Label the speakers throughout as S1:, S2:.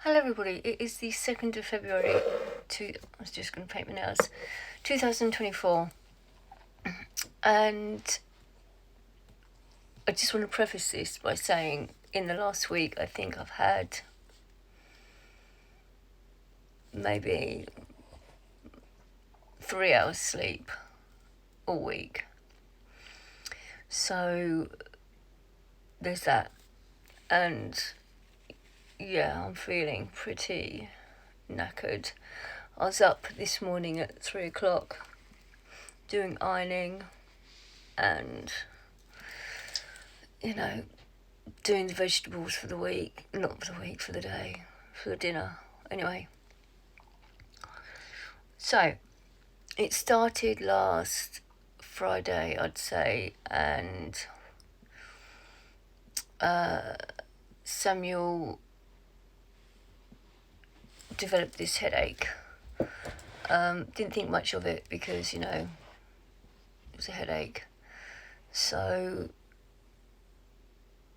S1: Hello everybody, it is the 2nd of February, I was just going to paint my nails, 2024, and I just want to preface this by saying in the last week I think I've had maybe 3 hours sleep all week, so there's that, and yeah, I'm feeling pretty knackered. I was up this morning at 3 o'clock doing ironing and, doing the vegetables for the week, not for the week, for the day, for the dinner. Anyway, so it started last Friday, I'd say, and Samuel developed this headache. Didn't think much of it because, it was a headache. So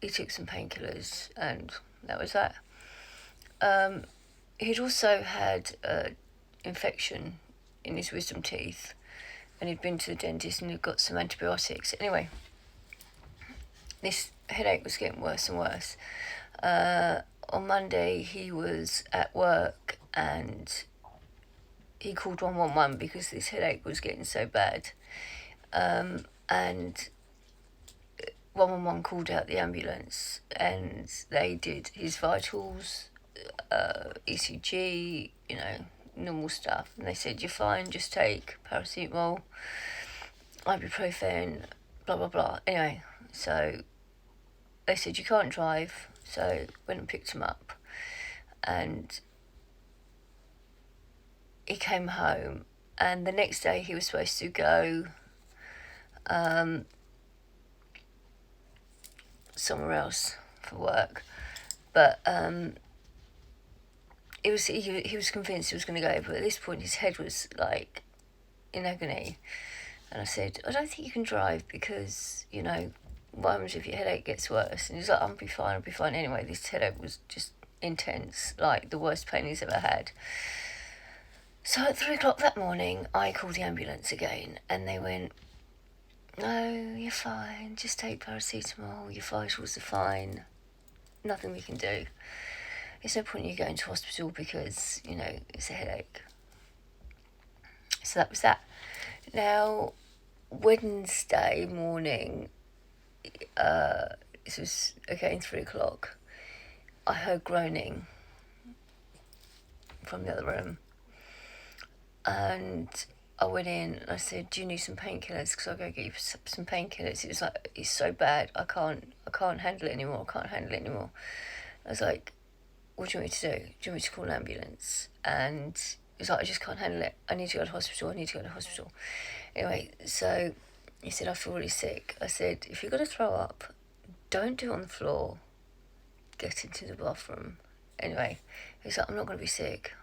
S1: he took some painkillers and that was that. He'd also had an infection in his wisdom teeth and he'd been to the dentist and he'd got some antibiotics. Anyway, this headache was getting worse and worse. On Monday he was at work and he called 111 because this headache was getting so bad. And 111 called out the ambulance and they did his vitals, ECG, normal stuff. And they said, you're fine, just take paracetamol, ibuprofen, blah, blah, blah. Anyway, so they said, you can't drive. So went and picked him up. And he came home. And the next day he was supposed to go somewhere else for work, but he was convinced he was going to go, but at this point his head was like in agony. And I said, I don't think you can drive because what happens if your headache gets worse? And he's like, I'll be fine. Anyway, this headache was just intense, like the worst pain he's ever had. So at 3 o'clock that morning I called the ambulance again and they went, no, you're fine, just take paracetamol, your vitals are fine, nothing we can do. There's no point in you going to hospital because, it's a headache. So that was that. Now, Wednesday morning, this was again 3 o'clock, I heard groaning from the other room. And I went in and I said, do you need some painkillers? Because I'll go get you some painkillers. It was like, it's so bad, I can't handle it anymore. I was like, what do you want me to do? Do you want me to call an ambulance? And it was like, I just can't handle it. I need to go to hospital. Anyway, so he said, I feel really sick. I said, if you're going to throw up, don't do it on the floor. Get into the bathroom. Anyway, he was like, I'm not going to be sick.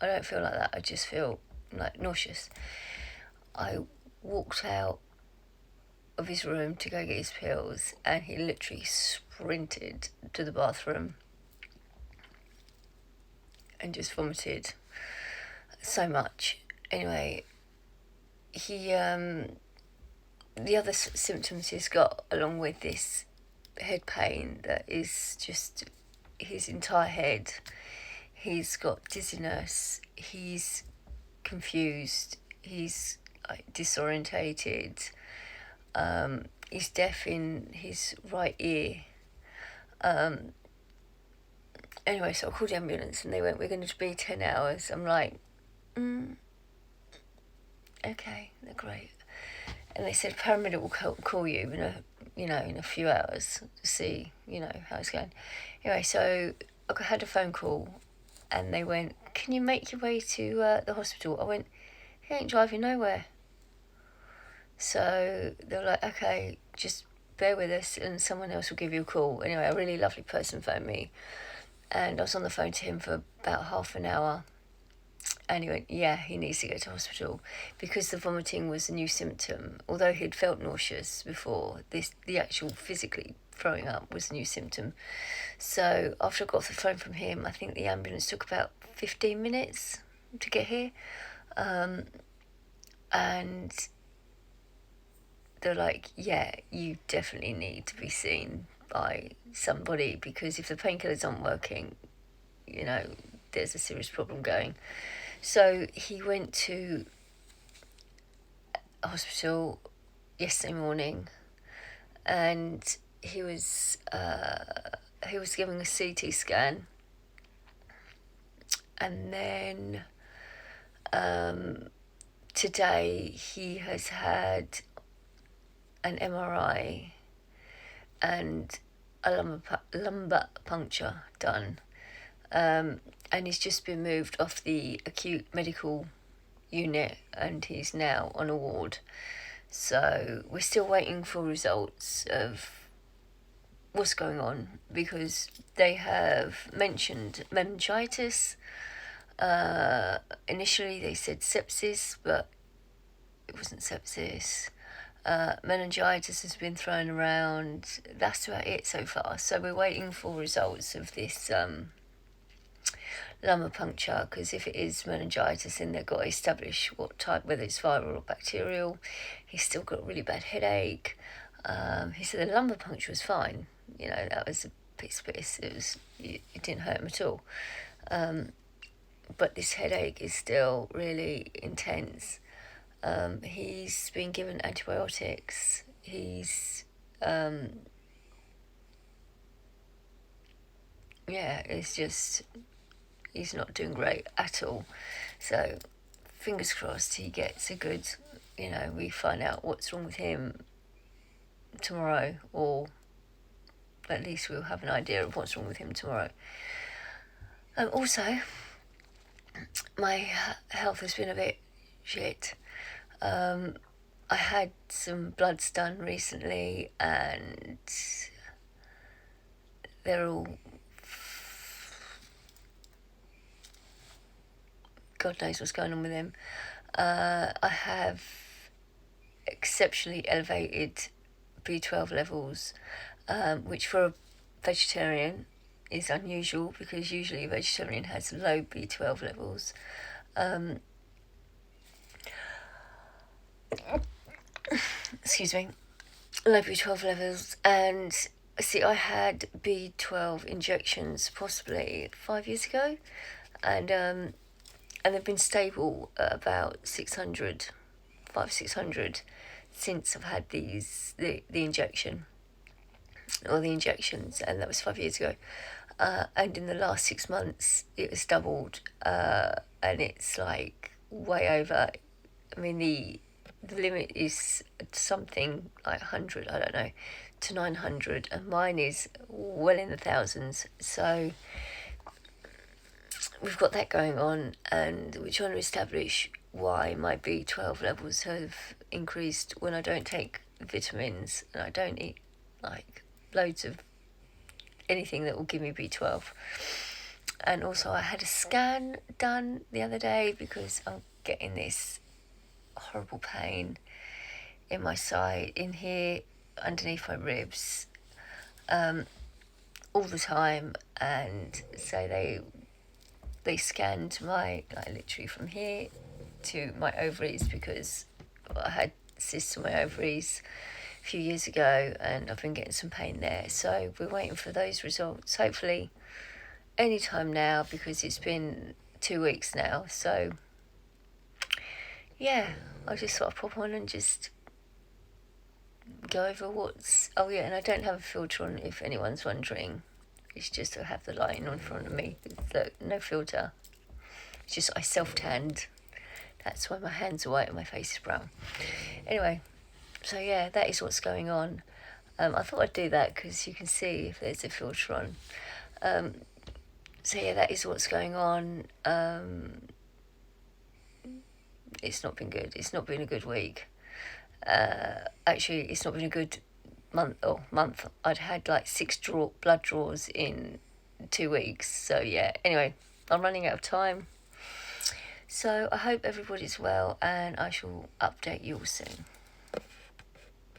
S1: I don't feel like that. I just feel like nauseous. I walked out of his room to go get his pills and he literally sprinted to the bathroom and just vomited so much. Anyway, he the other symptoms he's got along with this head pain that is just his entire head. He's got dizziness, he's confused, he's disorientated, he's deaf in his right ear. Anyway, so I called the ambulance and they went, we're going to be 10 hours. I'm like, okay, they're great. And they said, paramedic will call you in a few hours to see, how it's going. Anyway, so I had a phone call and they went, can you make your way to the hospital? I went, he ain't driving nowhere. So they were like, okay, just bear with us and someone else will give you a call. Anyway, a really lovely person phoned me and I was on the phone to him for about half an hour and he went, yeah, he needs to go to hospital because the vomiting was a new symptom. Although he'd felt nauseous before, the actual physically throwing up was a new symptom. So after I got off the phone from him, I think the ambulance took about 15 minutes to get here. And they're like, yeah, you definitely need to be seen by somebody, because if the painkillers aren't working, there's a serious problem going. So he went to a hospital yesterday morning, and he was giving a CT scan, and then today he has had an MRI and a lumbar puncture done, and he's just been moved off the acute medical unit, and he's now on a ward. So we're still waiting for results of what's going on, because they have mentioned meningitis. Initially they said sepsis, but it wasn't sepsis. Meningitis has been thrown around. That's about it so far. So we're waiting for results of this lumbar puncture, because if it is meningitis, then they've got to establish what type, whether it's viral or bacterial. He's still got a really bad headache. He said the lumbar puncture was fine. That was a piece of piss. It didn't hurt him at all. But this headache is still really intense. He's been given antibiotics. It's just, he's not doing great at all. So fingers crossed he gets a good, we find out what's wrong with him tomorrow, or at least we'll have an idea of what's wrong with him tomorrow. Also, my health has been a bit shit. I had some bloods done recently, and they're all, God knows what's going on with them. I have exceptionally elevated B12 levels, which for a vegetarian is unusual, because usually a vegetarian has low B12 levels. Excuse me. Low B12 levels. And see, I had B12 injections possibly 5 years ago, and they've been stable at about 600 since I've had the injection, or the injections, and that was 5 years ago. And in the last 6 months, it has doubled, and it's like way over. I mean, the limit is something like 100, I don't know, to 900, and mine is well in the thousands. So we've got that going on, and we're trying to establish why my B12 levels have increased when I don't take vitamins, and I don't eat like loads of anything that will give me B12. And also I had a scan done the other day, because I'm getting this horrible pain in my side, in here underneath my ribs, all the time. And so they scanned my, like, literally from here to my ovaries, because I had cysts on my ovaries a few years ago, and I've been getting some pain there. So we're waiting for those results, hopefully any time now, because it's been 2 weeks now. So yeah, I just thought I'd pop on and just go over what's... Oh yeah, and I don't have a filter on, if anyone's wondering. It's just to have the lighting on in front of me. No filter. It's just I self-tanned. That's why my hands are white and my face is brown. Anyway, so yeah, that is what's going on. I thought I'd do that because you can see if there's a filter on. So yeah, that is what's going on. It's not been good. It's not been a good week. Actually, it's not been a good month. I'd had like 6 blood draws in 2 weeks. So yeah, anyway, I'm running out of time. So I hope everybody's well, and I shall update you all soon.